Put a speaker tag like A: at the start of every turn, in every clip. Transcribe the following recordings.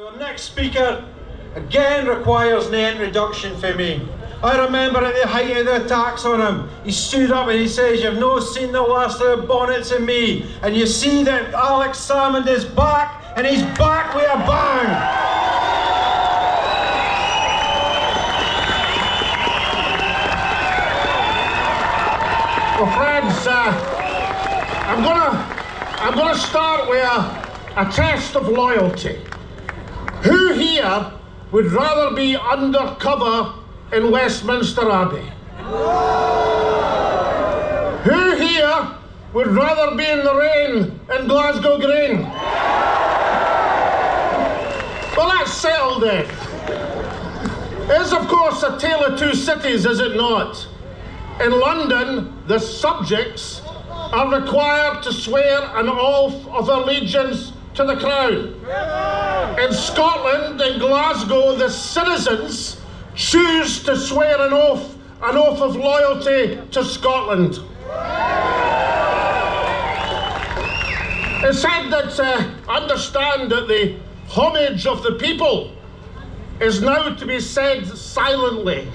A: Our next speaker again requires no introduction for me. I remember at the height of the attacks on him, he stood up and he says, "You've no seen the last of the bonnets of me." And you see that Alex Salmond is back, and he's back with a bang.
B: Well, friends, I'm gonna start with a test of loyalty. Who here would rather be undercover in Westminster Abbey? Who here would rather be in the rain in Glasgow Green? Well, that's settled then. It is, of course, a tale of two cities, is it not? In London, the subjects are required to swear an oath of allegiance to the Crown. In Scotland, in Glasgow, the citizens choose to swear an oath of loyalty to Scotland. It's said that understand that the homage of the people is now to be said silently,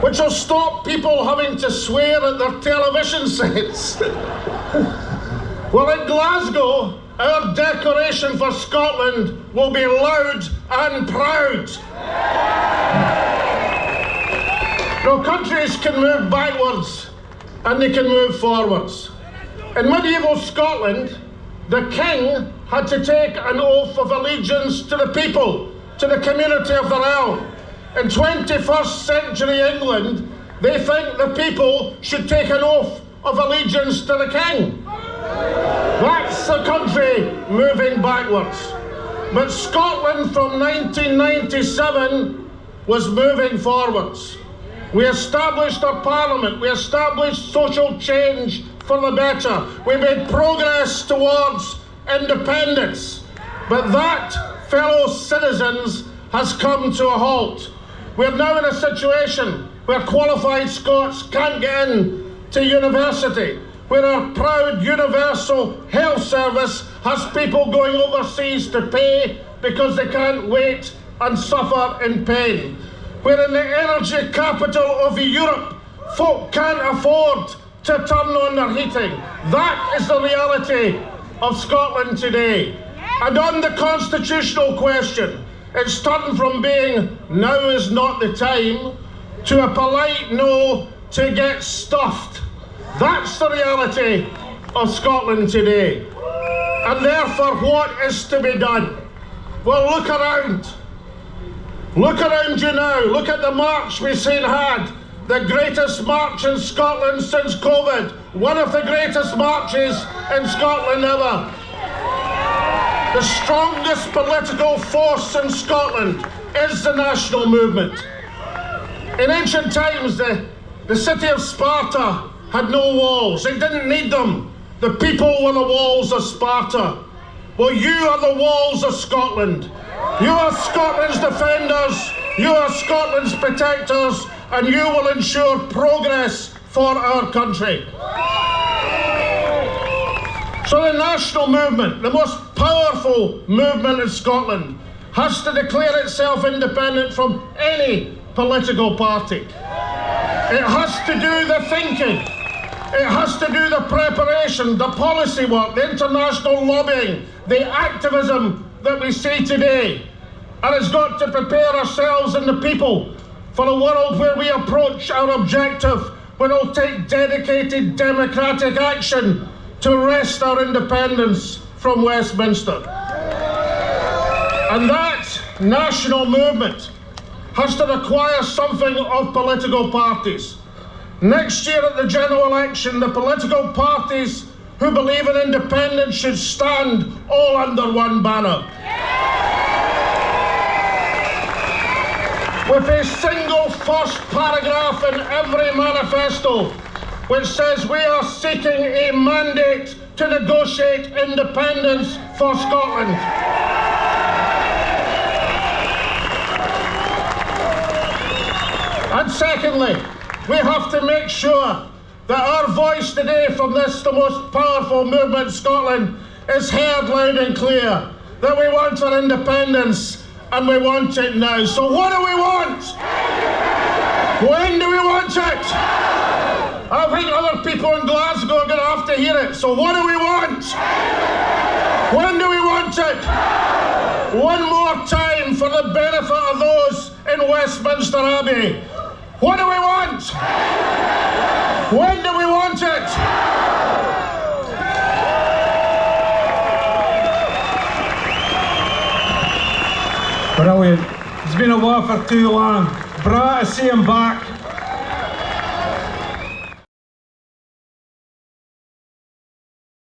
B: which will stop people having to swear at their television sets. Well, in Glasgow, our declaration for Scotland will be loud and proud. Now, countries can move backwards and they can move forwards. In medieval Scotland, the king had to take an oath of allegiance to the people, to the community of the realm. In 21st century England, they think the people should take an oath of allegiance to the king. That's the country moving backwards. But Scotland from 1997 was moving forwards. We established our parliament, we established social change for the better. We made progress towards independence. But that, fellow citizens, has come to a halt. We're now in a situation where qualified Scots can't get in to university, where our proud universal health service has people going overseas to pay because they can't wait and suffer in pain. Where in the energy capital of Europe, folk can't afford to turn on their heating. That is the reality of Scotland today. And on the constitutional question, it's turned from being "now is not the time" to a polite no to get stuffed. That's the reality of Scotland today. And therefore, what is to be done? Well, look around. Look around you now. Look at the march we've seen had. The greatest march in Scotland since COVID. One of the greatest marches in Scotland ever. The strongest political force in Scotland is the national movement. In ancient times, the city of Sparta had no walls. It didn't need them. The people were the walls of Sparta. Well, you are the walls of Scotland. You are Scotland's defenders. You are Scotland's protectors, and you will ensure progress for our country. So the national movement, the most powerful movement in Scotland, has to declare itself independent from any political party. It has to do the thinking. It has to do the preparation, the policy work, the international lobbying, the activism that we see today. And it's got to prepare ourselves and the people for a world where we approach our objective, when we'll take dedicated democratic action to wrest our independence from Westminster. And that national movement has to require something of political parties. Next year at the general election, the political parties who believe in independence should stand all under one banner. With a single first paragraph in every manifesto, which says we are seeking a mandate to negotiate independence for Scotland. And secondly, we have to make sure that our voice today from this, the most powerful movement in Scotland, is heard loud and clear. that we want our independence, and we want it now. So what do we want? When do we want it? I think other people in Glasgow are going to have to hear it. So what do we want? When do we want it? One more time for the benefit of those in Westminster Abbey. What do we want? When do we want it?
A: Brilliant. It's been a while for too long. Bra to see him back.